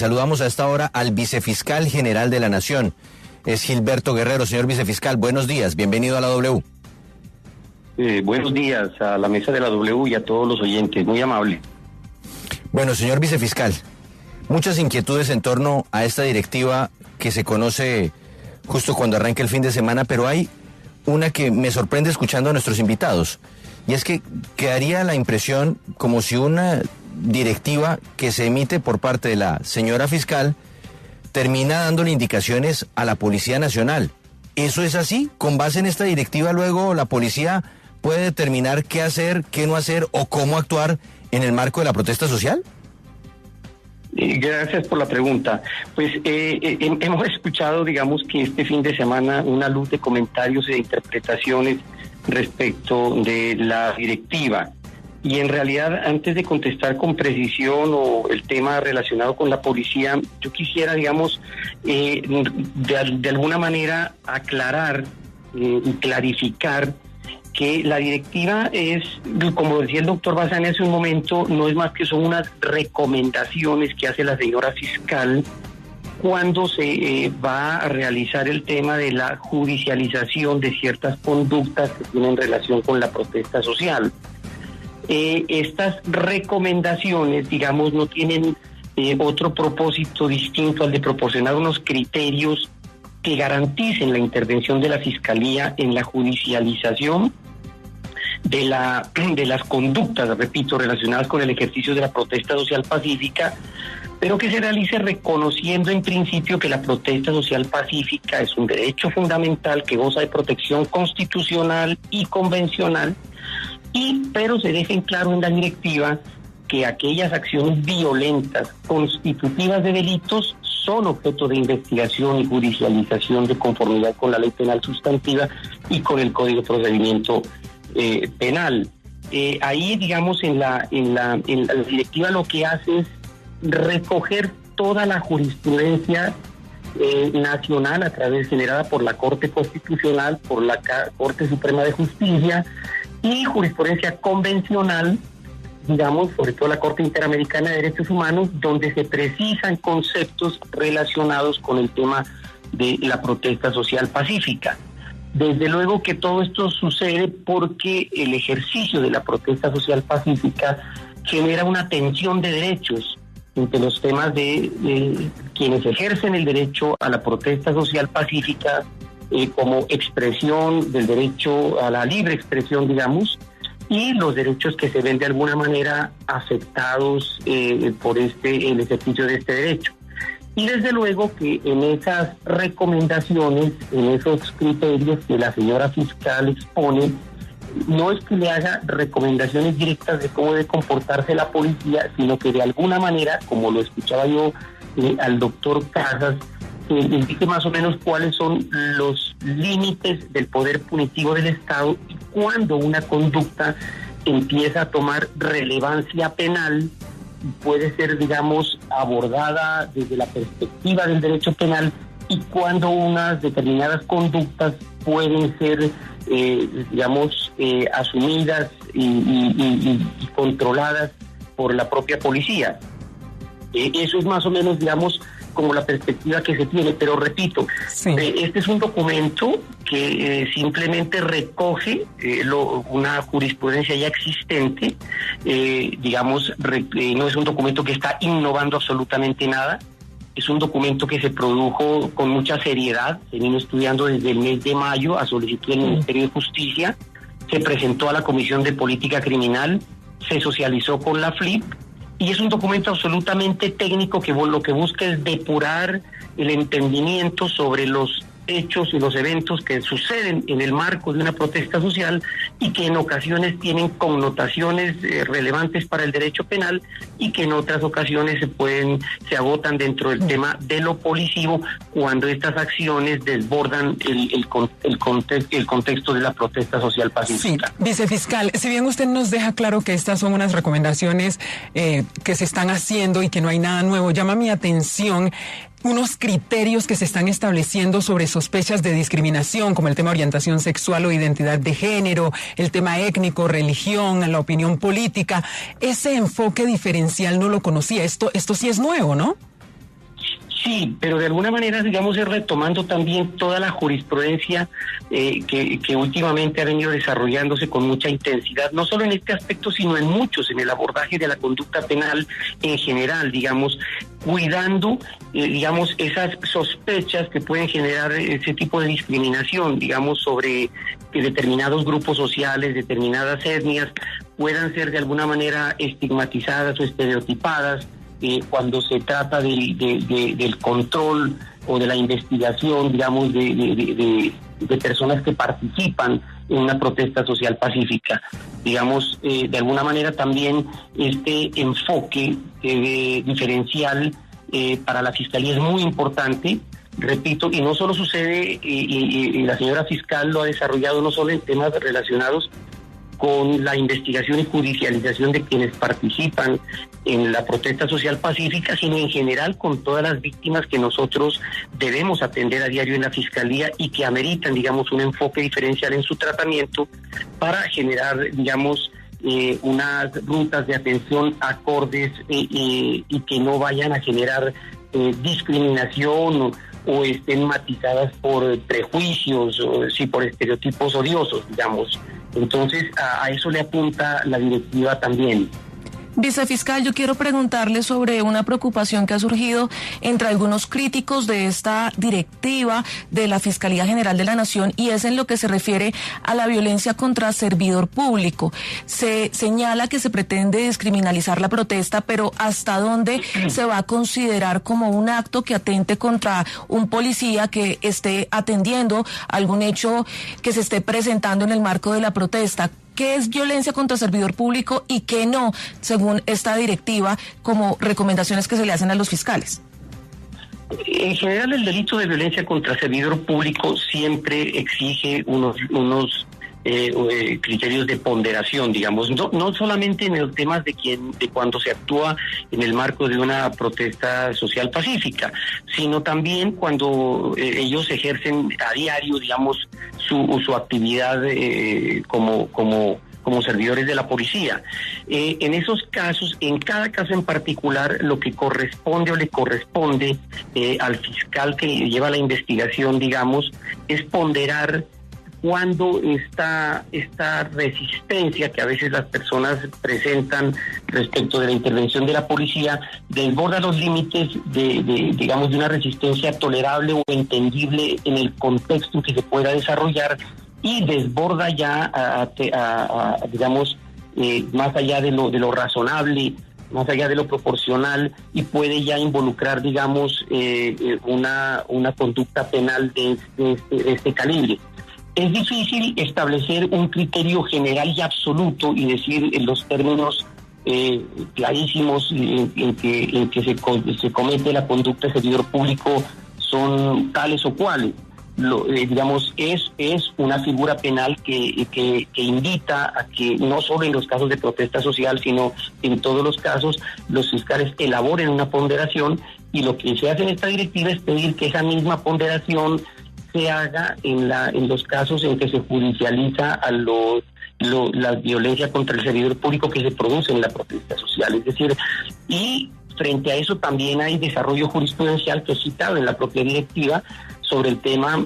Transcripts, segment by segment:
Saludamos a esta hora al vicefiscal general de la Nación. Es Gilberto Guerrero. Señor vicefiscal, buenos días. Bienvenido a la W. Buenos días a la mesa de la W y a todos los oyentes. Muy amable. Bueno, señor vicefiscal, muchas inquietudes en torno a esta directiva que se conoce justo cuando arranca el fin de semana, pero hay una que me sorprende escuchando a nuestros invitados. Y es que quedaría la impresión como si una directiva que se emite por parte de la señora fiscal termina dándole indicaciones a la Policía Nacional. ¿Eso es así? ¿Con base en esta directiva luego la policía puede determinar qué hacer, qué no hacer o cómo actuar en el marco de la protesta social? Gracias por la pregunta. Pues hemos escuchado, digamos, que este fin de semana una luz de comentarios e interpretaciones respecto de la directiva. Y en realidad, antes de contestar con precisión o el tema relacionado con la policía, yo quisiera, digamos, de alguna manera aclarar y clarificar que la directiva es, como decía el doctor Bazán hace un momento, no es más que son unas recomendaciones que hace la señora fiscal cuando se va a realizar el tema de la judicialización de ciertas conductas que tienen relación con la protesta social. Estas recomendaciones, digamos, no tienen otro propósito distinto al de proporcionar unos criterios que garanticen la intervención de la Fiscalía en la judicialización de las conductas, repito, relacionadas con el ejercicio de la protesta social pacífica, pero que se realice reconociendo en principio que la protesta social pacífica es un derecho fundamental que goza de protección constitucional y convencional, pero se dejen claro en la directiva que aquellas acciones violentas constitutivas de delitos son objeto de investigación y judicialización de conformidad con la ley penal sustantiva y con el Código de Procedimiento Penal. Ahí, digamos, en la directiva lo que hace es recoger toda la jurisprudencia nacional a través generada por la Corte Constitucional, por la Corte Suprema de Justicia y jurisprudencia convencional, digamos, sobre todo la Corte Interamericana de Derechos Humanos, donde se precisan conceptos relacionados con el tema de la protesta social pacífica. Desde luego que todo esto sucede porque el ejercicio de la protesta social pacífica genera una tensión de derechos entre los temas de quienes ejercen el derecho a la protesta social pacífica como expresión del derecho a la libre expresión, digamos, y los derechos que se ven de alguna manera afectados por el ejercicio de este derecho. Y desde luego que en esas recomendaciones, en esos criterios que la señora fiscal expone, no es que le haga recomendaciones directas de cómo debe comportarse la policía, sino que de alguna manera, como lo escuchaba yo al doctor Casas, indique más o menos cuáles son los límites del poder punitivo del Estado y cuándo una conducta empieza a tomar relevancia penal, puede ser, digamos, abordada desde la perspectiva del derecho penal y cuándo unas determinadas conductas pueden ser, digamos, asumidas y controladas por la propia policía. Eso es más o menos, digamos, como la perspectiva que se tiene, pero repito, sí. Este es un documento que simplemente recoge una jurisprudencia ya existente, digamos, no es un documento que está innovando absolutamente nada, es un documento que se produjo con mucha seriedad, se vino estudiando desde el mes de mayo a solicitud del Ministerio de Justicia, se presentó a la Comisión de Política Criminal, se socializó con la FLIP, y es un documento absolutamente técnico que lo que busca es depurar el entendimiento sobre los hechos y los eventos que suceden en el marco de una protesta social y que en ocasiones tienen connotaciones relevantes para el derecho penal y que en otras ocasiones se agotan dentro del tema de lo policivo cuando estas acciones desbordan el contexto de la protesta social pacífica. Sí, vicefiscal, si bien usted nos deja claro que estas son unas recomendaciones que se están haciendo y que no hay nada nuevo, llama mi atención unos criterios que se están estableciendo sobre sospechas de discriminación, como el tema orientación sexual o identidad de género, el tema étnico, religión, la opinión política. Ese enfoque diferencial no lo conocía. Esto sí es nuevo, ¿no? Sí, pero de alguna manera, digamos, es retomando también toda la jurisprudencia que últimamente ha venido desarrollándose con mucha intensidad, no solo en este aspecto, sino en muchos, en el abordaje de la conducta penal en general, digamos, cuidando, digamos, esas sospechas que pueden generar ese tipo de discriminación, digamos, sobre que determinados grupos sociales, determinadas etnias, puedan ser de alguna manera estigmatizadas o estereotipadas, cuando se trata del control o de la investigación, digamos, de personas que participan en una protesta social pacífica. Digamos, de alguna manera también este enfoque diferencial para la Fiscalía es muy importante, repito, y no solo sucede, y la señora fiscal lo ha desarrollado no solo en temas relacionados con la investigación y judicialización de quienes participan en la protesta social pacífica, sino en general con todas las víctimas que nosotros debemos atender a diario en la Fiscalía y que ameritan, digamos, un enfoque diferencial en su tratamiento para generar, digamos, unas rutas de atención acordes y que no vayan a generar discriminación o estén matizadas por prejuicios o sí, por estereotipos odiosos, digamos. Entonces, a eso le apunta la directiva también. Vicefiscal, yo quiero preguntarle sobre una preocupación que ha surgido entre algunos críticos de esta directiva de la Fiscalía General de la Nación, y es en lo que se refiere a la violencia contra servidor público. Se señala que se pretende descriminalizar la protesta, pero ¿hasta dónde se va a considerar como un acto que atente contra un policía que esté atendiendo algún hecho que se esté presentando en el marco de la protesta? ¿Qué es violencia contra servidor público y qué no, según esta directiva, como recomendaciones que se le hacen a los fiscales? En general, el delito de violencia contra servidor público siempre exige unos criterios de ponderación, digamos, no solamente en los temas de cuando se actúa en el marco de una protesta social pacífica, sino también cuando ellos ejercen a diario, digamos, su actividad como servidores de la policía. En esos casos, en cada caso en particular, lo que corresponde o le corresponde al fiscal que lleva la investigación, digamos, es ponderar cuando esta resistencia que a veces las personas presentan respecto de la intervención de la policía desborda los límites digamos, de una resistencia tolerable o entendible en el contexto en que se pueda desarrollar, y desborda ya digamos, más allá de lo razonable, más allá de lo proporcional, y puede ya involucrar, digamos, una conducta penal de este calibre. Es difícil establecer un criterio general y absoluto y decir en los términos clarísimos en que se comete la conducta de servidor público son tales o cuales. Digamos, es una figura penal que invita a que no solo en los casos de protesta social, sino en todos los casos los fiscales elaboren una ponderación, y lo que se hace en esta directiva es pedir que esa misma ponderación se haga en los casos en que se judicializa a la violencia contra el servidor público que se produce en la protesta social. Es decir, y frente a eso también hay desarrollo jurisprudencial que es citado en la propia directiva sobre el tema,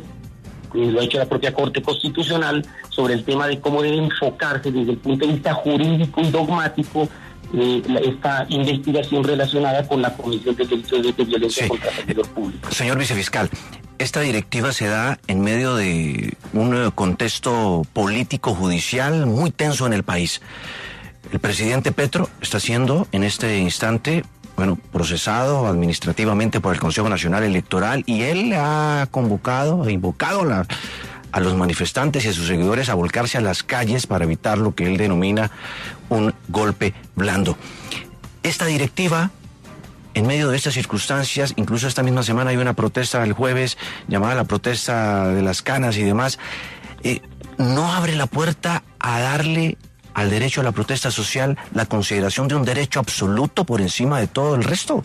lo ha hecho la propia Corte Constitucional, sobre el tema de cómo debe enfocarse desde el punto de vista jurídico y dogmático esta investigación relacionada con la comisión de delitos de violencia contra el servidor público. Señor vicefiscal, esta directiva se da en medio de un contexto político-judicial muy tenso en el país. El presidente Petro está siendo en este instante, procesado administrativamente por el Consejo Nacional Electoral, y él ha invocado a los manifestantes y a sus seguidores a volcarse a las calles para evitar lo que él denomina un golpe blando. Esta directiva, en medio de estas circunstancias, incluso esta misma semana hay una protesta el jueves llamada la protesta de las canas y demás, no abre la puerta a darle al derecho a la protesta social la consideración de un derecho absoluto por encima de todo el resto.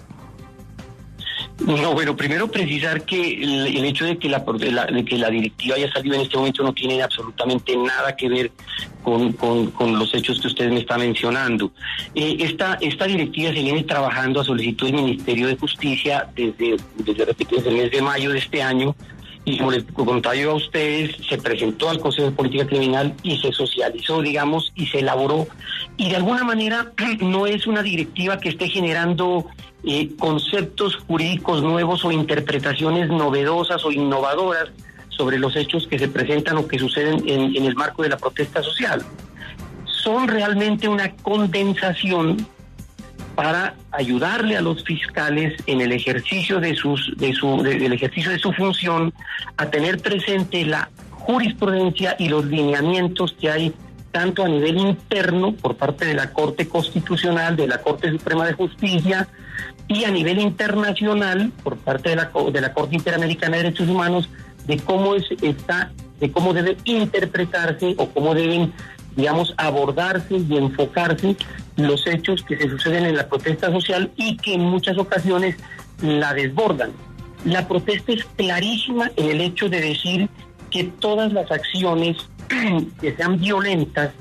No, bueno, primero precisar que el hecho de que la directiva haya salido en este momento no tiene absolutamente nada que ver con los hechos que usted me está mencionando. Esta directiva se viene trabajando a solicitud del Ministerio de Justicia desde el mes de mayo de este año, y como les contaba yo a ustedes, se presentó al Consejo de Política Criminal y se socializó, digamos, y se elaboró. Y de alguna manera no es una directiva que esté generando conceptos jurídicos nuevos o interpretaciones novedosas o innovadoras sobre los hechos que se presentan o que suceden en el marco de la protesta social. Son realmente una condensación para ayudarle a los fiscales en el ejercicio del ejercicio de su función a tener presente la jurisprudencia y los lineamientos que hay tanto a nivel interno por parte de la Corte Constitucional, de la Corte Suprema de Justicia, y a nivel internacional por parte de la Corte Interamericana de Derechos Humanos, de cómo debe interpretarse o cómo deben, digamos, abordarse y enfocarse los hechos que se suceden en la protesta social y que en muchas ocasiones la desbordan. La protesta es clarísima en el hecho de decir que todas las acciones que sean violentas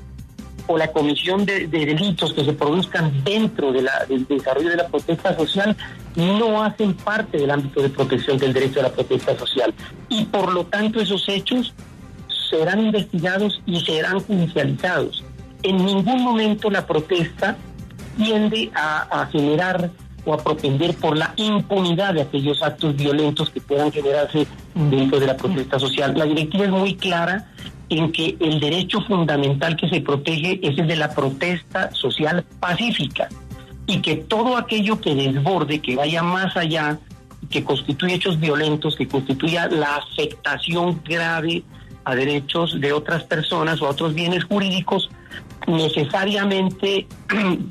o la comisión de delitos que se produzcan dentro del desarrollo de la protesta social no hacen parte del ámbito de protección del derecho a la protesta social, y por lo tanto esos hechos serán investigados y serán judicializados. En ningún momento la protesta tiende a generar o a propender por la impunidad de aquellos actos violentos que puedan generarse dentro de la protesta social. La directiva es muy clara en que el derecho fundamental que se protege es el de la protesta social pacífica, y que todo aquello que desborde, que vaya más allá, que constituye hechos violentos, que constituya la afectación grave a derechos de otras personas o a otros bienes jurídicos, necesariamente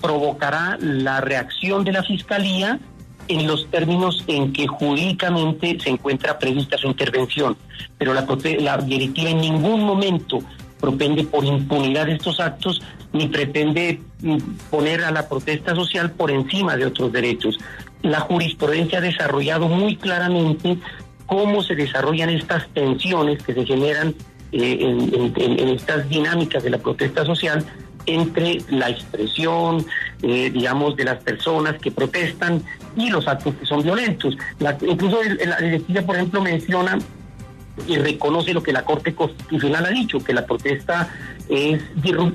provocará la reacción de la Fiscalía en los términos en que jurídicamente se encuentra prevista su intervención. Pero la directiva en ningún momento propende por impunidad de estos actos, ni pretende poner a la protesta social por encima de otros derechos. La jurisprudencia ha desarrollado muy claramente cómo se desarrollan estas tensiones que se generan en estas dinámicas de la protesta social entre la expresión, digamos, de las personas que protestan y los actos que son violentos. Incluso la directiva, por ejemplo, menciona y reconoce lo que la Corte Constitucional ha dicho, que la protesta es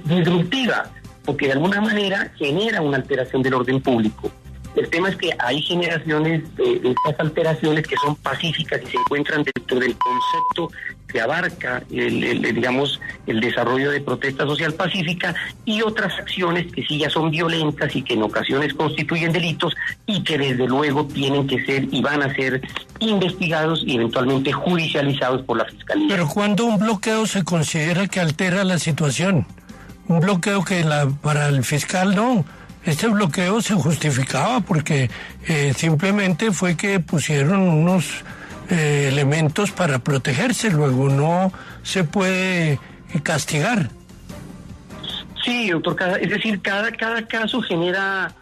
disruptiva, porque de alguna manera genera una alteración del orden público. El tema es que hay generaciones de estas alteraciones que son pacíficas y se encuentran dentro del concepto que abarca el desarrollo de protesta social pacífica, y otras acciones que sí ya son violentas y que en ocasiones constituyen delitos y que desde luego tienen que ser y van a ser investigados y eventualmente judicializados por la Fiscalía. Pero ¿cuándo un bloqueo se considera que altera la situación? Un bloqueo que para el fiscal no. Este bloqueo se justificaba porque simplemente fue que pusieron unos elementos para protegerse, luego no se puede castigar. Sí, doctor, es decir, cada caso genera,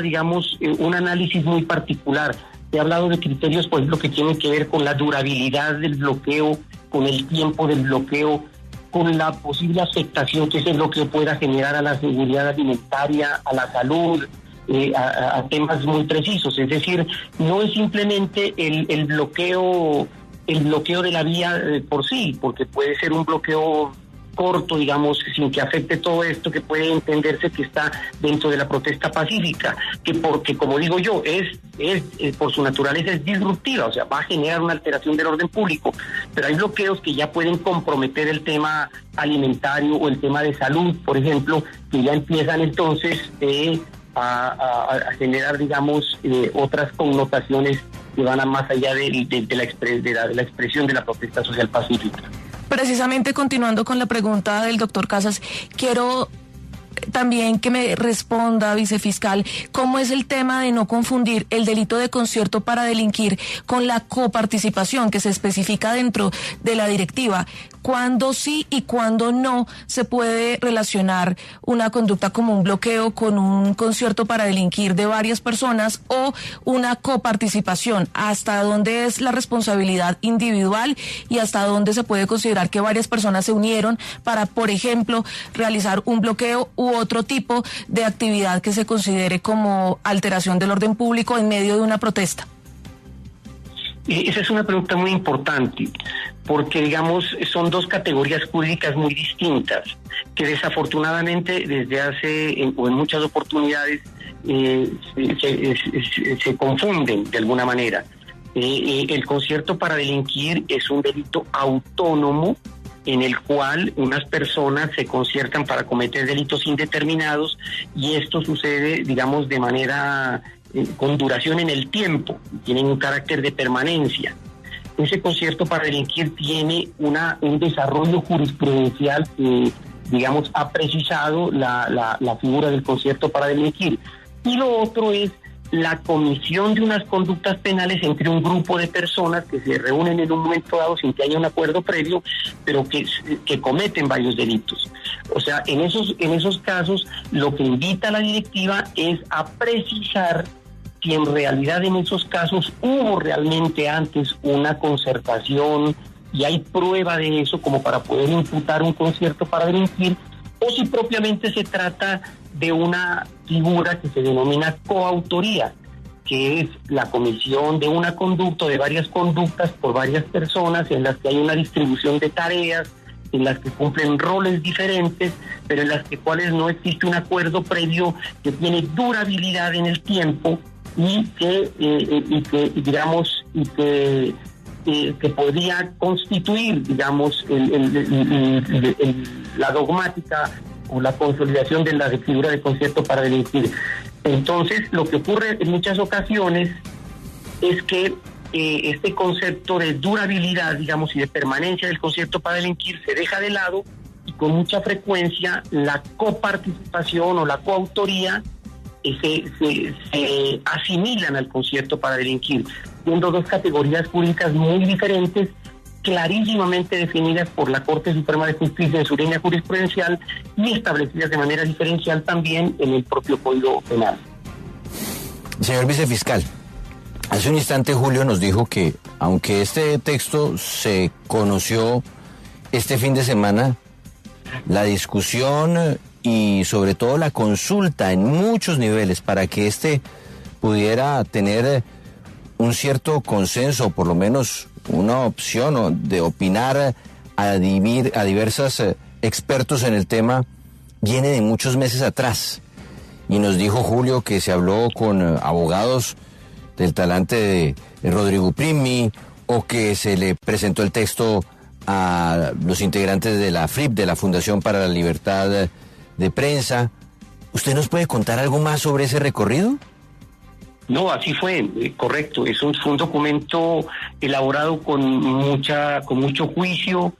digamos, un análisis muy particular. He hablado de criterios, por ejemplo, que tienen que ver con la durabilidad del bloqueo, con el tiempo del bloqueo, con la posible afectación que ese bloqueo pueda generar a la seguridad alimentaria, a la salud, a temas muy precisos. Es decir, no es simplemente el bloqueo de la vía por sí, porque puede ser un bloqueo corto, digamos, sin que afecte todo esto, que puede entenderse que está dentro de la protesta pacífica, que porque, como digo yo, es por su naturaleza es disruptiva, o sea, va a generar una alteración del orden público, pero hay bloqueos que ya pueden comprometer el tema alimentario o el tema de salud, por ejemplo, que ya empiezan entonces a generar, digamos, otras connotaciones que van a más allá de la expresión de la protesta social pacífica. Precisamente continuando con la pregunta del doctor Casas, quiero también que me responda, vicefiscal, cómo es el tema de no confundir el delito de concierto para delinquir con la coparticipación que se especifica dentro de la directiva. cuándo sí y cuándo no se puede relacionar una conducta como un bloqueo con un concierto para delinquir de varias personas o una coparticipación, hasta dónde es la responsabilidad individual y hasta dónde se puede considerar que varias personas se unieron para, por ejemplo, realizar un bloqueo u otro tipo de actividad que se considere como alteración del orden público en medio de una protesta. Esa es una pregunta muy importante, porque digamos son dos categorías jurídicas muy distintas, que desafortunadamente desde hace o en muchas oportunidades se confunden de alguna manera. El concierto para delinquir es un delito autónomo en el cual unas personas se conciertan para cometer delitos indeterminados, y esto sucede, digamos, de manera con duración en el tiempo, tienen un carácter de permanencia. Ese concierto para delinquir tiene un desarrollo jurisprudencial que, digamos, ha precisado la figura del concierto para delinquir. Y lo otro es la comisión de unas conductas penales entre un grupo de personas que se reúnen en un momento dado sin que haya un acuerdo previo, pero que cometen varios delitos. O sea, en esos casos lo que invita a la directiva es a precisar si en realidad en esos casos hubo realmente antes una concertación y hay prueba de eso como para poder imputar un concierto para delinquir, o si propiamente se trata de una figura que se denomina coautoría, que es la comisión de una conducta, de varias conductas por varias personas, en las que hay una distribución de tareas, en las que cumplen roles diferentes, pero en las cuales no existe un acuerdo previo que tiene durabilidad en el tiempo y que podría constituir, digamos, la dogmática o la consolidación de la figura de concierto para delinquir. Entonces, lo que ocurre en muchas ocasiones es que este concepto de durabilidad, digamos, y de permanencia del concierto para delinquir se deja de lado, y con mucha frecuencia la coparticipación o la coautoría se asimilan al concierto para delinquir, siendo dos categorías jurídicas muy diferentes, clarísimamente definidas por la Corte Suprema de Justicia en su línea jurisprudencial y establecidas de manera diferencial también en el propio Código Penal. Señor vicefiscal, hace un instante Julio nos dijo que aunque este texto se conoció este fin de semana, la discusión y sobre todo la consulta en muchos niveles para que este pudiera tener un cierto consenso, por lo menos una opción de opinar a diversos expertos en el tema, viene de muchos meses atrás. Y nos dijo Julio que se habló con abogados del talante de Rodrigo Primi, o que se le presentó el texto a los integrantes de la FLIP, de la Fundación para la Libertad de Prensa. ¿Usted nos puede contar algo más sobre ese recorrido? No, así fue, correcto. Fue un documento elaborado con mucho juicio,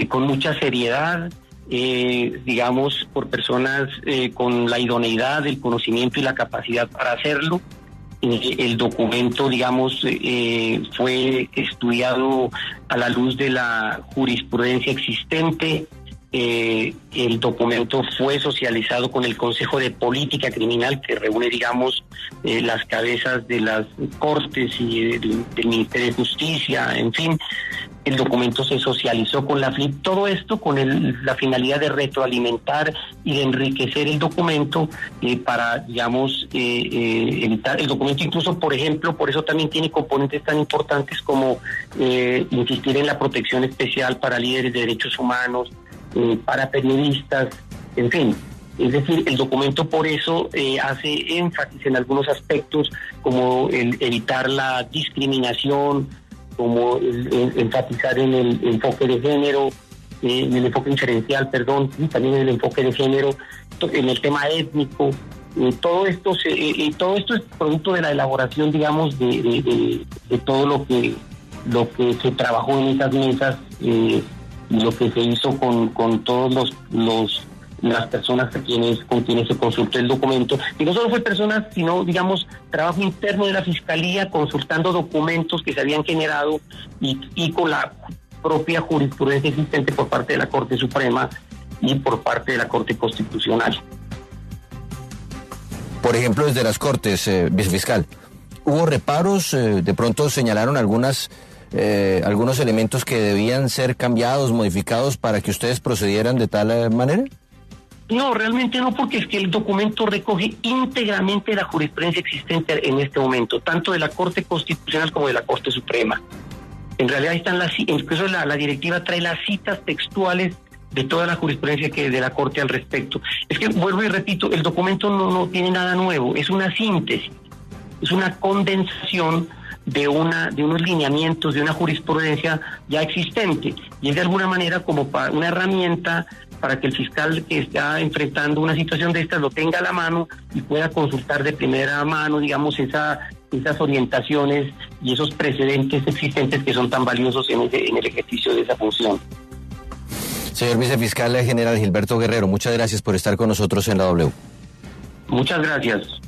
con mucha seriedad, digamos, por personas con la idoneidad, el conocimiento y la capacidad para hacerlo. El documento, digamos, fue estudiado a la luz de la jurisprudencia existente. El documento fue socializado con el Consejo de Política Criminal, que reúne, digamos, las cabezas de las Cortes y del Ministerio de Justicia, en fin. El documento se socializó con la FLIP, todo esto con la finalidad de retroalimentar y de enriquecer el documento para, digamos, evitar el documento, incluso, por ejemplo, por eso también tiene componentes tan importantes como insistir en la protección especial para líderes de derechos humanos, para periodistas, en fin. Es decir, el documento por eso hace énfasis en algunos aspectos como el evitar la discriminación, como enfatizar en el enfoque de género, en el enfoque diferencial, perdón, y también en el enfoque de género, en el tema étnico. Todo esto es producto de la elaboración, digamos, de todo lo que se trabajó en esas mesas, y lo que se hizo con todos las personas con quienes se consultó el documento. Y no solo fue personas, sino, digamos, trabajo interno de la Fiscalía, consultando documentos que se habían generado y con la propia jurisprudencia existente por parte de la Corte Suprema y por parte de la Corte Constitucional. Por ejemplo, desde las Cortes, vicefiscal, ¿hubo reparos? ¿De pronto señalaron algunos elementos que debían ser cambiados, modificados para que ustedes procedieran de tal manera? No, realmente no, porque es que el documento recoge íntegramente la jurisprudencia existente en este momento, tanto de la Corte Constitucional como de la Corte Suprema. En realidad están incluso la directiva trae las citas textuales de toda la jurisprudencia que de la Corte al respecto. Es que, vuelvo y repito, el documento no tiene nada nuevo, es una síntesis, es una condensación de unos lineamientos, de una jurisprudencia ya existente, y es de alguna manera como una herramienta para que el fiscal que está enfrentando una situación de estas lo tenga a la mano y pueda consultar de primera mano, digamos, esas orientaciones y esos precedentes existentes que son tan valiosos en el ejercicio de esa función. Señor vicefiscal general Gilberto Guerrero, muchas gracias por estar con nosotros en la W. Muchas gracias.